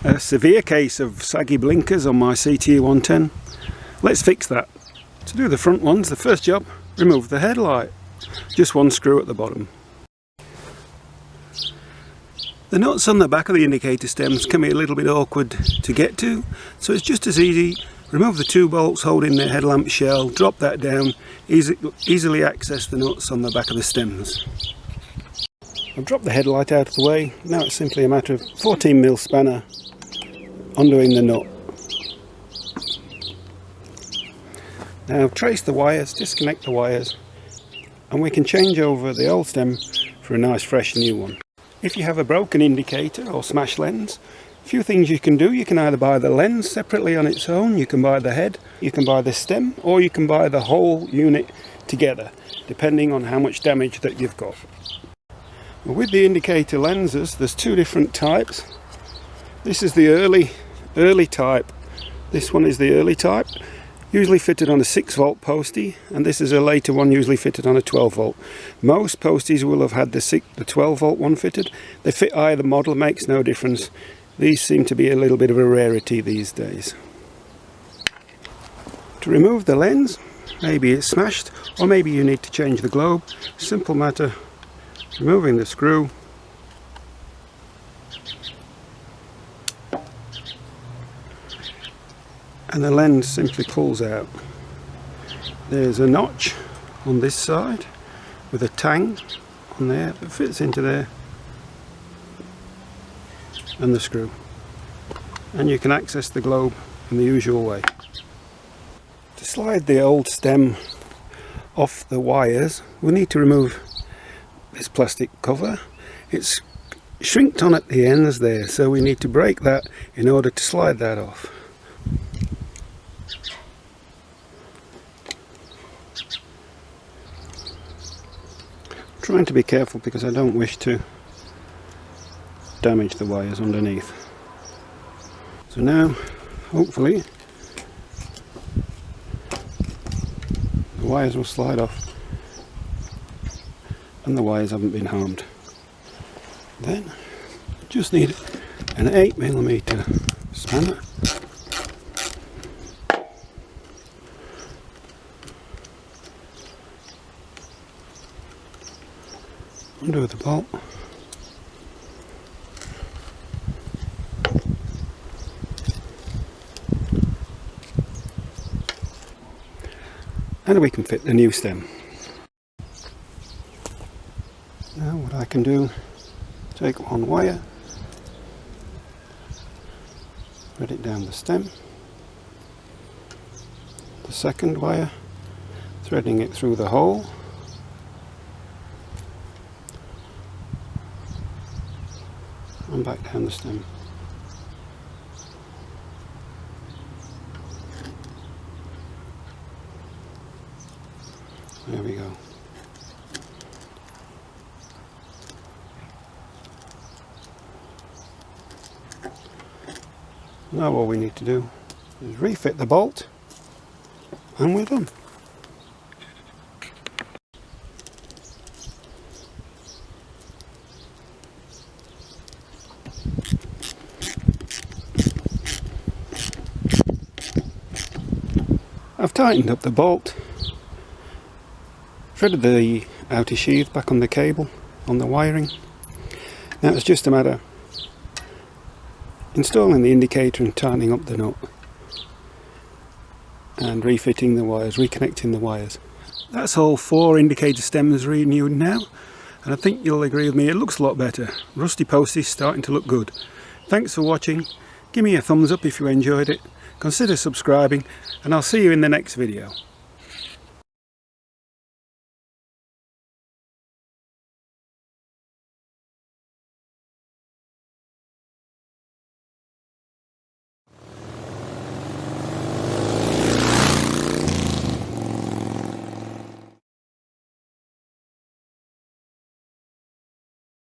A severe case of saggy blinkers on my CT 110. Let's fix that. To do the front ones, the first job, remove the headlight. Just one screw at the bottom. The nuts on the back of the indicator stems can be a little bit awkward to get to, so it's just as easy. Remove the two bolts holding the headlamp shell, drop that down, easily access the nuts on the back of the stems. I've dropped the headlight out of the way. Now it's simply a matter of 14mm spanner undoing the nut. Now trace the wires, disconnect the wires, and we can change over the old stem for a nice fresh new one. If you have a broken indicator or smashed lens, a few things you can do. You can either buy the lens separately on its own, you can buy the head, you can buy the stem, or you can buy the whole unit together, depending on how much damage that you've got. With the indicator lenses, there's two different types. This is the early type. This one is the early type, usually fitted on a 6-volt Postie, and this is a later one, usually fitted on a 12-volt. Most Posties will have had the 12-volt one fitted. They fit either model, makes no difference. These seem to be a little bit of a rarity these days. To remove the lens, maybe it's smashed, or maybe you need to change the globe. Simple matter. Removing the screw, and the lens simply pulls out. There's a notch on this side with a tang on there that fits into there, and the screw, and you can access the globe in the usual way. To slide the old stem off the wires, we need to remove this plastic cover. It's shrinked on at the ends there, so we need to break that in order to slide that off. I'm trying to be careful because I don't wish to damage the wires underneath. So now, hopefully, the wires will slide off and the wires haven't been harmed. Then just need an 8mm spanner, undo the bolt, and we can fit the new stem. Now what I can do, take one wire, thread it down the stem, the second wire, threading it through the hole, and back down the stem. There we go. Now all we need to do is refit the bolt and we're done. I've tightened up the bolt, threaded the outer sheath back on the cable, on the wiring. Now it's just a matter installing the indicator and tightening up the nut and refitting the wires, reconnecting the wires. That's all 4 indicator stems renewed now, and I think you'll agree with me, it looks a lot better. Rusty Postie's starting to look good. Thanks for watching. Give me a thumbs up if you enjoyed it, consider subscribing, and I'll see you in the next video.